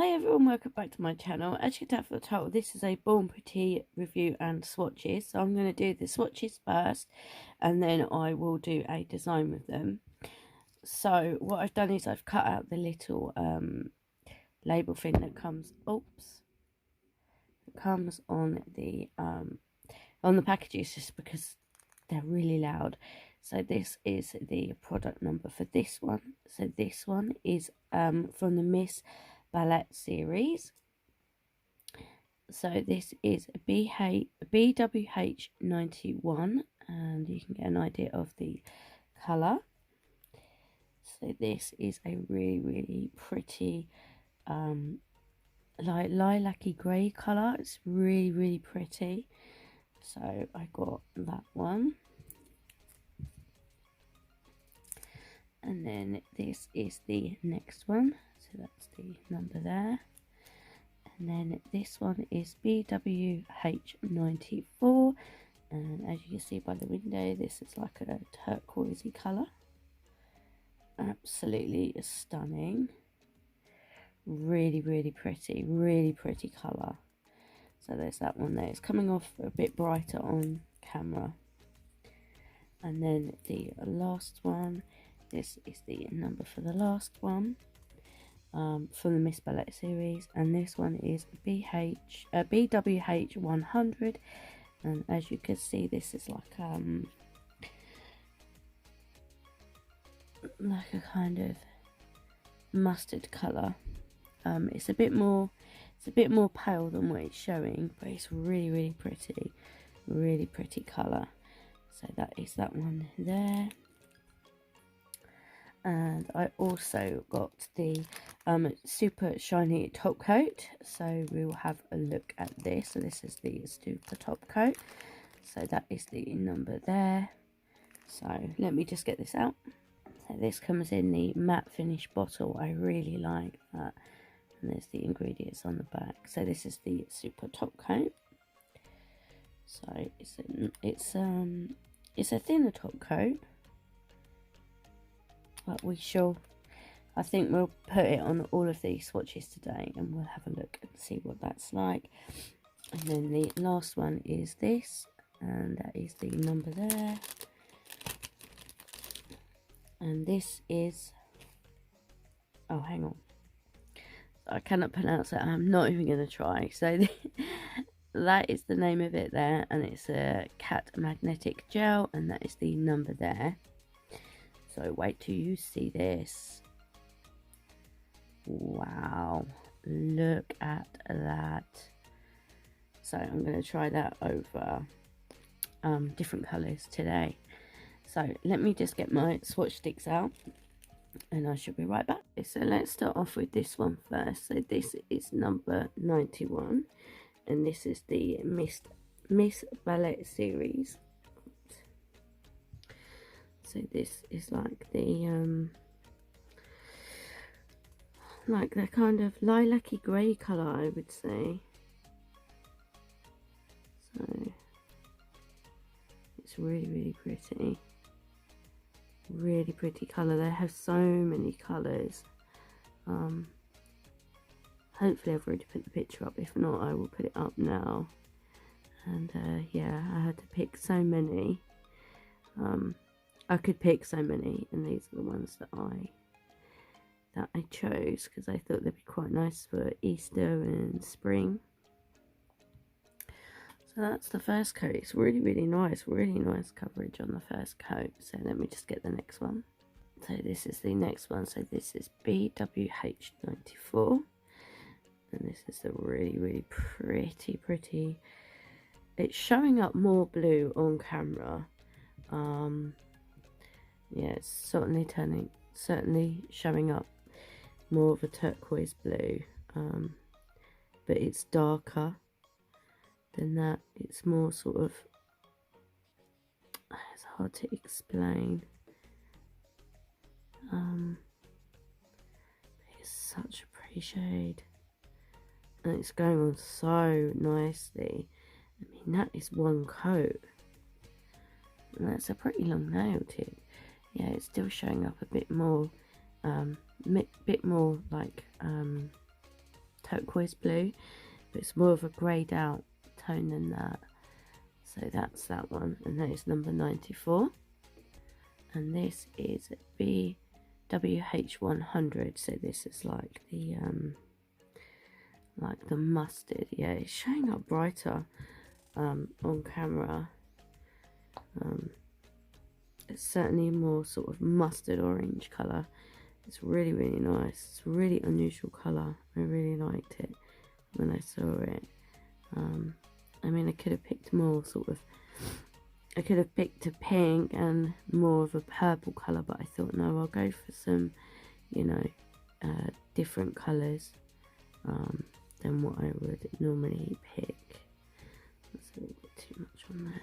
Hi everyone, welcome back to my channel. As you can tell from the title, this is a Bornpretty review and swatches. So I'm going to do the swatches first and then I will do a design with them. So what I've done is I've cut out the little label thing that comes, on the packages, just because they're really loud. So this is the product number for this one. So this one is from the Miss Ballett series. So this is BWH91, and you can get an idea of the colour. So this is a really pretty like lilac-y grey colour. It's really pretty. So I got that one. And then this is the next one, so that's the number there. And then this one is BWH94, and as you can see by the window, this is like a turquoisey colour. Absolutely stunning. Really pretty colour. So there's that one there. It's coming off a bit brighter on camera. And then the last one, this is the number for the last one, from the Miss Ballett series, and this one is BWH100, and as you can see, this is like a kind of mustard colour. It's a bit more pale than what it's showing, but it's really pretty colour. So that is that one there. And I also got the super shiny top coat, so we will have a look at this. So this is the super top coat, so that is the number there. So let me just get this out. So this comes in the matte finish bottle. I really like that, and there's the ingredients on the back. So this is the super top coat. So it's a thinner top coat, but I think we'll put it on all of these swatches today, and we'll have a look and see what that's like. And then the last one is this, and that is the number there. And this is, oh hang on, I cannot pronounce it. I'm not even going to try. So that is the name of it there, and it's a cat magnetic gel, and that is the number there. So wait till you see this. Wow, look at that. So I'm going to try that over different colours today. So let me just get my swatch sticks out, and I should be right back. So let's start off with this one first. So this is number 91, and this is the Miss Ballett series. So this is like the kind of lilac-y grey colour, I would say. So it's really pretty. Really pretty colour. They have so many colours. Hopefully I've already put the picture up. If not, I will put it up now. And yeah, I had to pick so many. I could pick so many, and these are the ones that I chose because I thought they'd be quite nice for Easter and spring. So that's the first coat. It's really nice coverage on the first coat. So let me just get the next one. So this is the next one. So this is BWH94, and this is the really pretty. It's showing up more blue on camera. Yeah, it's certainly showing up more of a turquoise blue, but it's darker than that. It's more sort of, it's hard to explain. It's such a pretty shade, and it's going on so nicely. I mean, that is one coat, and that's a pretty long nail tip. Yeah, it's still showing up a bit more, like turquoise blue, but it's more of a greyed out tone than that. So that's that one, and that is number 94. And this is BWH100. So this is like the mustard. Yeah, it's showing up brighter on camera. It's certainly more sort of mustard orange colour. It's really, really nice. It's a really unusual colour. I really liked it when I saw it. I mean, I could have picked more sort of, I could have picked a pink and more of a purple colour, but I thought, no, I'll go for some, you know, different colours than what I would normally pick. That's a little bit too much on there.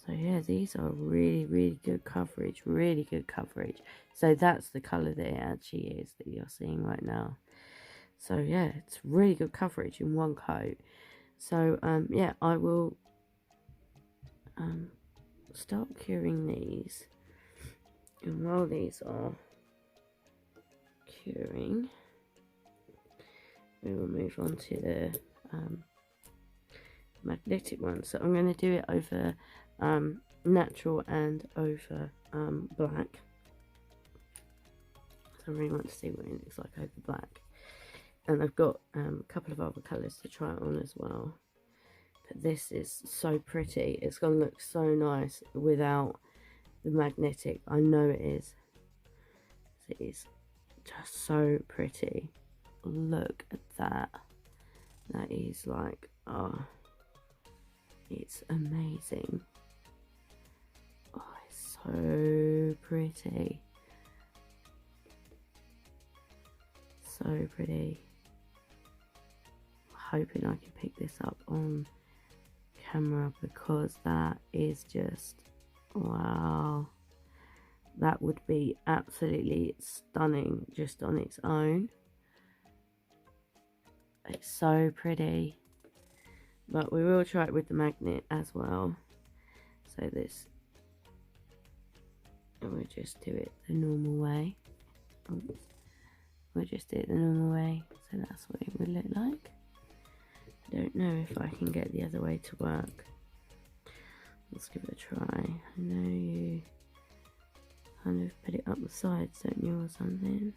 So yeah, these are really, really good coverage, really good coverage. So that's the colour that it actually is that you're seeing right now. So yeah, it's really good coverage in one coat. So yeah, I will start curing these, and while these are curing, we will move on to the magnetic one. So I'm going to do it over natural and over black. So I really want to see what it looks like over black. And I've got a couple of other colours to try it on as well. But this is so pretty. It's going to look so nice without the magnetic. I know it is. It is just so pretty. Look at that. That is like, oh, it's amazing. Oh, it's so pretty. So pretty. Hoping I can pick this up on camera, because that is just, wow, that would be absolutely stunning just on its own. It's so pretty, but we will try it with the magnet as well. So this, and we'll just do it the normal way. Oops. We'll just do it the normal way, so that's what it would look like. Don't know if I can get the other way to work. Let's give it a try. I know you kind of put it up the sides, don't you, or something?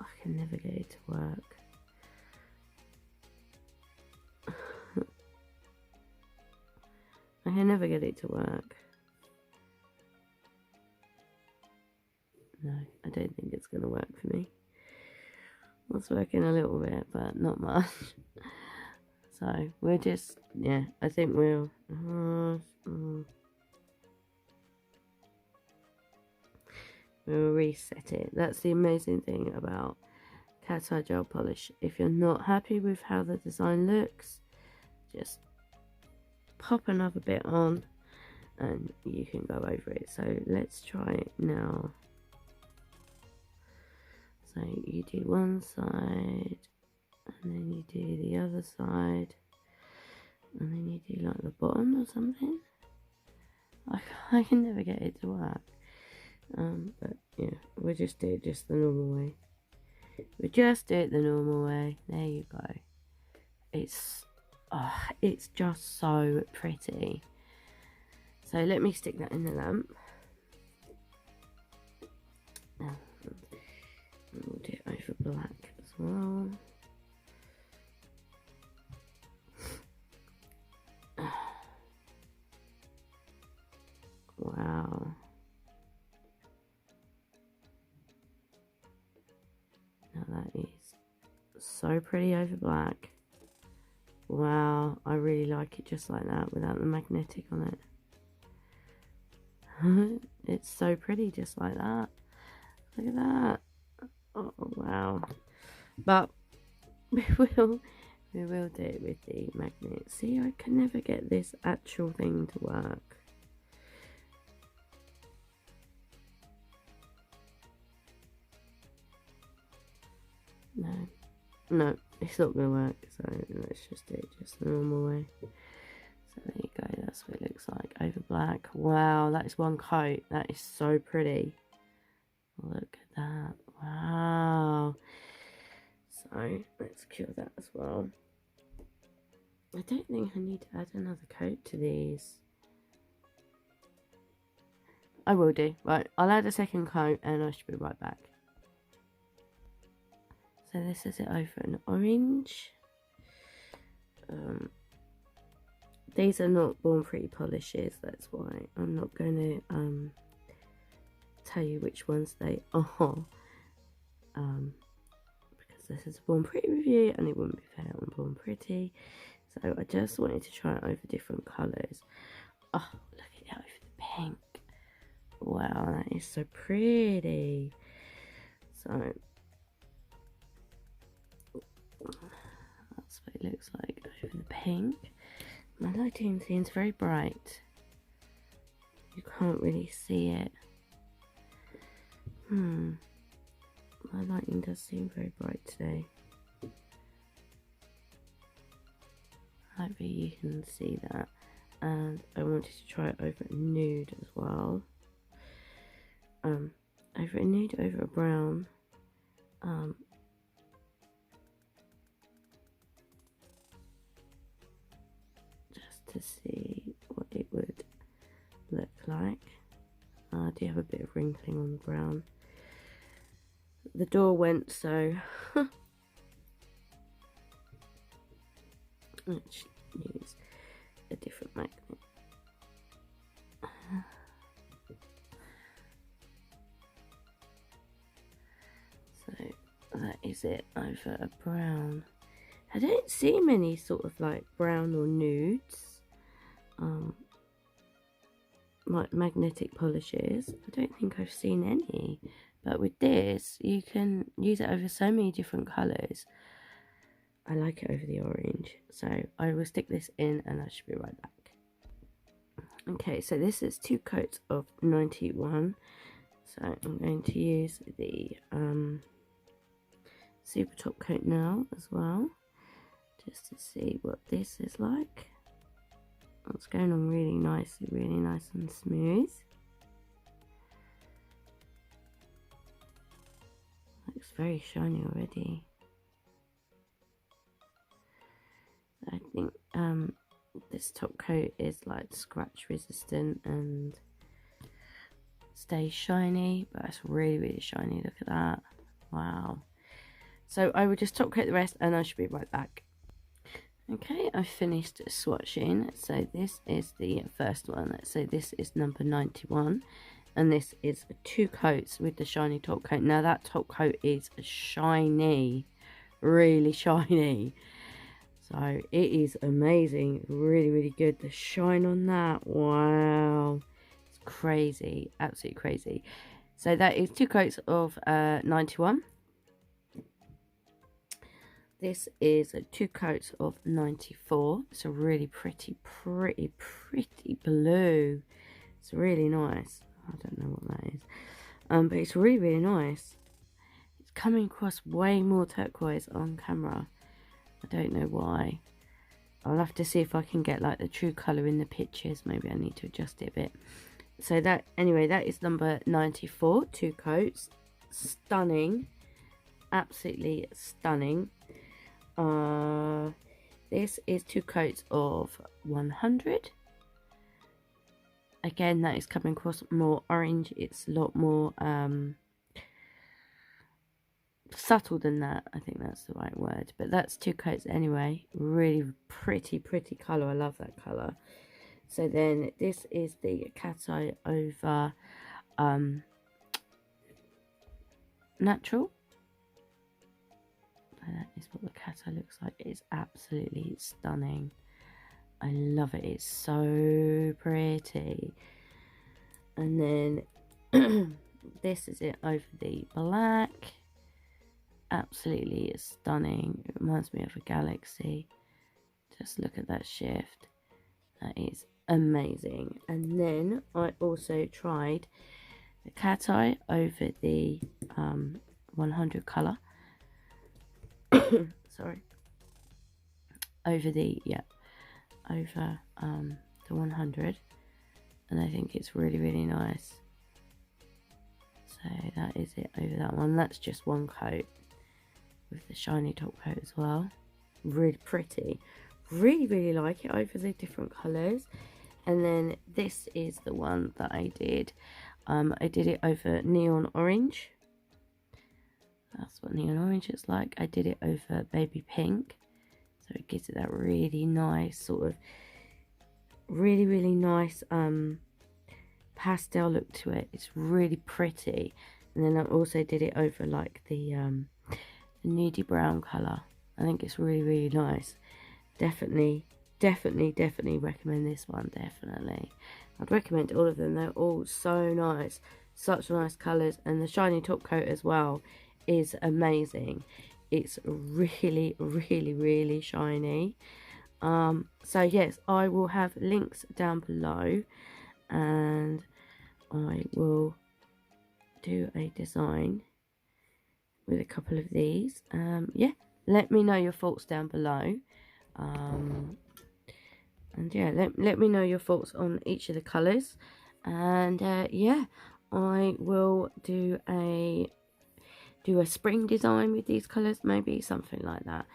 I can never get it to work. I can never get it to work. No, I don't think it's going to work for me. It's working a little bit, but not much. So we'll just, yeah, I think we'll we'll reset it. That's the amazing thing about cat's eye gel polish. If you're not happy with how the design looks, just pop another bit on and you can go over it. So let's try it now. So you do one side, and then you do the other side, and then you do like the bottom or something. I can never get it to work. But yeah, we'll just do it just the normal way. We'll just do it the normal way. There you go. It's just so pretty. So let me stick that in the lamp. Now, we'll do it over black as well. Wow. Now that is so pretty over black. Wow, I really like it just like that without the magnetic on it. It's so pretty just like that. Look at that. Oh wow. But we will do it with the magnet. See, I can never get this actual thing to work. No, it's not gonna work, so let's just do it just the normal way. So there you go, that's what it looks like over black. Wow, that is one coat. That is so pretty. Look at that. Wow. So let's cure that as well. I don't think I need to add another coat to these. I will do. Right, I'll add a second coat and I should be right back. So this is it over an orange. These are not Bornpretty polishes, that's why I'm not going to tell you which ones they are. Because this is a Bornpretty review and it wouldn't be fair on Bornpretty. So I just wanted to try it over different colours. Oh, look at it over the pink. Wow, that is so pretty. So that's what it looks like over the pink. My lighting seems very bright. You can't really see it. My lighting does seem very bright today. Hopefully you can see that. And I wanted to try it over a nude as well. Over a nude, over a brown. Just to see what it would look like. I do have a bit of wrinkling on the brown. The door went, so let's use a different magnet. So that is it over a brown. I don't see many sort of like brown or nudes, like magnetic polishes. I don't think I've seen any. But with this, you can use it over so many different colours. I like it over the orange. So I will stick this in and I should be right back. Okay, so this is 2 coats of 91. So I'm going to use the super top coat now as well. Just to see what this is like. It's going on really nicely, really nice and smooth. Looks very shiny already. I think this top coat is like scratch resistant and stays shiny, but it's really, really shiny. Look at that. Wow. So I will just top coat the rest and I should be right back. Okay, I've finished swatching. So this is the first one. So this is number 91. And this is 2 coats with the shiny top coat. Now that top coat is shiny. Really shiny. So it is amazing. Really, really good. The shine on that. Wow. It's crazy. Absolutely crazy. So that is 2 coats of 91. This is 2 coats of 94. It's a really pretty blue. It's really nice. I don't know what that is. But it's really, really nice. It's coming across way more turquoise on camera. I don't know why. I'll have to see if I can get like the true colour in the pictures. Maybe I need to adjust it a bit. So that, anyway, that is number 94. 2 coats. Stunning. Absolutely stunning. This is 2 coats of 100. Again, that is coming across more orange. It's a lot more subtle than that. I think that's the right word. But that's 2 coats anyway. Really pretty colour. I love that colour. So then this is the cat's eye over natural. So that is what the cat's eye looks like. It is absolutely stunning. I love it. It's so pretty. And then this is it over the black. Absolutely stunning. It reminds me of a galaxy. Just look at that shift. That is amazing. And then I also tried the cat eye over the 100 colour. Sorry. Over the, yeah. Over the 100, and I think it's really nice. So that is it over that one. That's just one coat with the shiny top coat as well. Really pretty. Really like it over the different colours. And then this is the one that I did. I did it over neon orange. That's what neon orange is like. I did it over baby pink. So it gives it that really nice sort of really nice pastel look to it. It's really pretty. And then I also did it over like the nudie brown colour. I think it's really nice. Definitely recommend this one. Definitely, I'd recommend all of them. They're all so nice, such nice colours, and the shiny top coat as well is amazing. It's really shiny. So yes, I will have links down below, and I will do a design with a couple of these. Yeah, let me know your thoughts down below. And yeah, let me know your thoughts on each of the colours. And yeah, I will do a spring design with these colours, maybe something like that.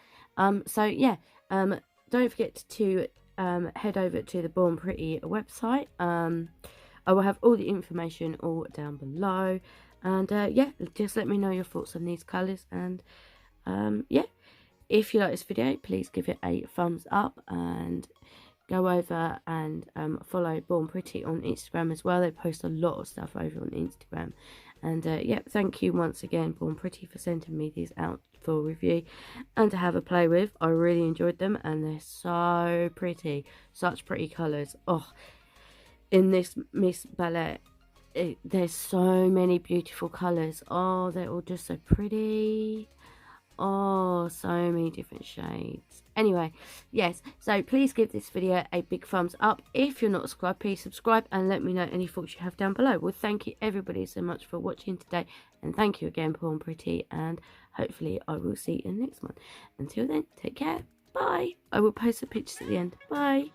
So yeah, don't forget to head over to the Bornpretty website. I will have all the information all down below. And yeah, just let me know your thoughts on these colours. And yeah, if you like this video, please give it a thumbs up, and go over and follow Bornpretty on Instagram as well. They post a lot of stuff over on Instagram. And yeah, thank you once again, Bornpretty, for sending me these out for review and to have a play with. I really enjoyed them, and they're so pretty. Such pretty colours. Oh, in this Miss Ballett, there's so many beautiful colours. Oh, they're all just so pretty. Oh, so many different shades. Anyway, yes, so please give this video a big thumbs up. If you're not subscribed, please subscribe, and let me know any thoughts you have down below. Well, thank you everybody so much for watching today, and thank you again, Bornpretty, and hopefully I will see you in the next one. Until then, take care. Bye. I will post the pictures at the end. Bye.